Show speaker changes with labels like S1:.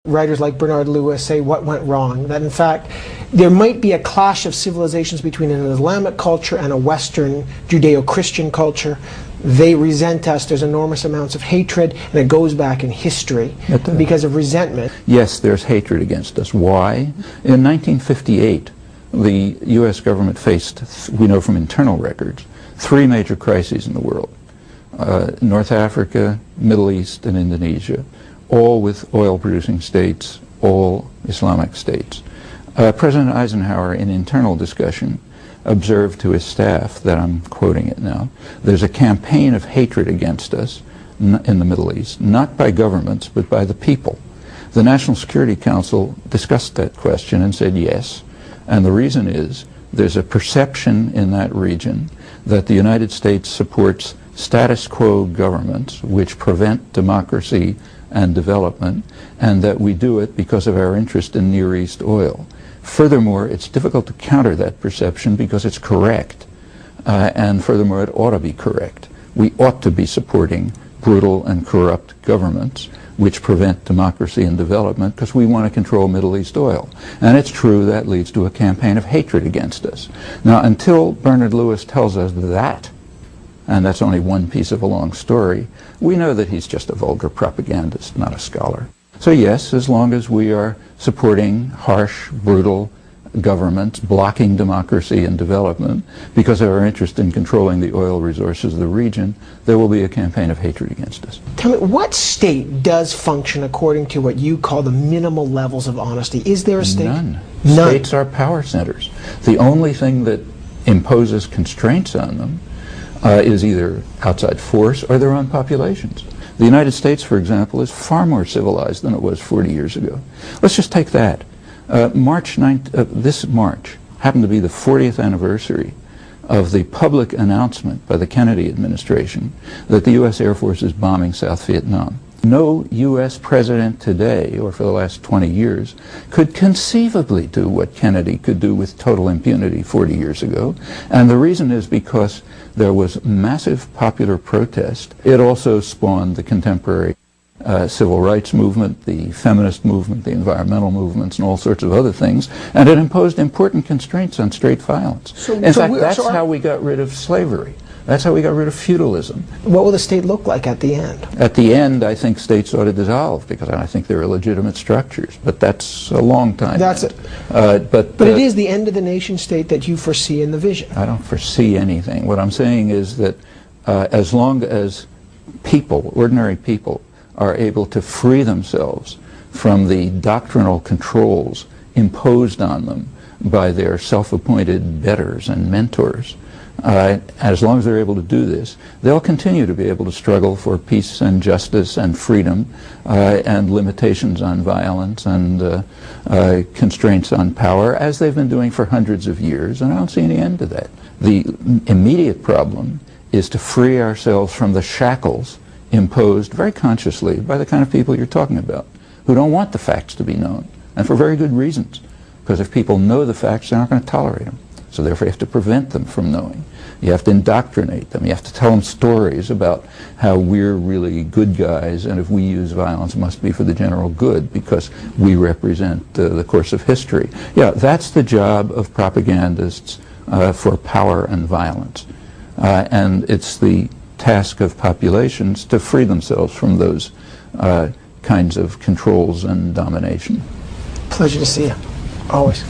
S1: Writers like Bernard Lewis say what went wrong, that in fact there might be a clash of civilizations between an Islamic culture and a Western Judeo-Christian culture. They resent us, there's enormous amounts of hatred, and it goes back in history because of resentment.
S2: Yes, there's hatred against us. Why? In 1958, the U.S. government faced, we know from internal records, 3 major crises in the world. North Africa, Middle East, and Indonesia, all with oil-producing states, all Islamic states. President Eisenhower, in internal discussion, observed to his staff, that I'm quoting it now, there's a campaign of hatred against us in the Middle East, not by governments, but by the people. The National Security Council discussed that question and said yes, and the reason is there's a perception in that region that the United States supports status quo governments which prevent democracy and development, and that we do it because of our interest in Near East oil. Furthermore, it's difficult to counter that perception because it's correct, and furthermore, it ought to be correct. We ought to be supporting brutal and corrupt governments which prevent democracy and development because we want to control Middle East oil. And it's true that leads to a campaign of hatred against us. Now, until Bernard Lewis tells us that, and that's only one piece of a long story, we know that he's just a vulgar propagandist, not a scholar. So yes, as long as we are supporting harsh, brutal governments, blocking democracy and development because of our interest in controlling the oil resources of the region, there will be a campaign of hatred against us.
S1: Tell me, what state does function according to what you call the minimal levels of honesty? Is there a state?
S2: None. States are power centers. The only thing that imposes constraints on them is either outside force or their own populations. The United States, for example, is far more civilized than it was 40 years ago. Let's just take that. This March happened to be the 40th anniversary of the public announcement by the Kennedy administration that the U.S. Air Force is bombing South Vietnam. No U.S. president today, or for the last 20 years, could conceivably do what Kennedy could do with total impunity 40 years ago. And the reason is because there was massive popular protest. It also spawned the contemporary civil rights movement, the feminist movement, the environmental movements, and all sorts of other things. And it imposed important constraints on straight violence. In fact, that's how we got rid of slavery. That's how we got rid of feudalism.
S1: What will the state look like at the end?
S2: At the end, I think states ought to dissolve because I think they're illegitimate structures. But that's a long time.
S1: That's it. But it is the end of the nation state that you foresee in the vision.
S2: I don't foresee anything. What I'm saying is that as long as people, ordinary people, are able to free themselves from the doctrinal controls imposed on them by their self-appointed betters and mentors, as long as they're able to do this, they'll continue to be able to struggle for peace and justice and freedom and limitations on violence and constraints on power, as they've been doing for hundreds of years, and I don't see any end to that. The immediate problem is to free ourselves from the shackles imposed very consciously by the kind of people you're talking about, who don't want the facts to be known, and for very good reasons, because if people know the facts, they're not going to tolerate them. So therefore you have to prevent them from knowing. You have to indoctrinate them. You have to tell them stories about how we're really good guys, and if we use violence it must be for the general good because we represent the course of history. Yeah, that's the job of propagandists for power and violence. And it's the task of populations to free themselves from those kinds of controls and domination.
S1: Pleasure to see you. Always.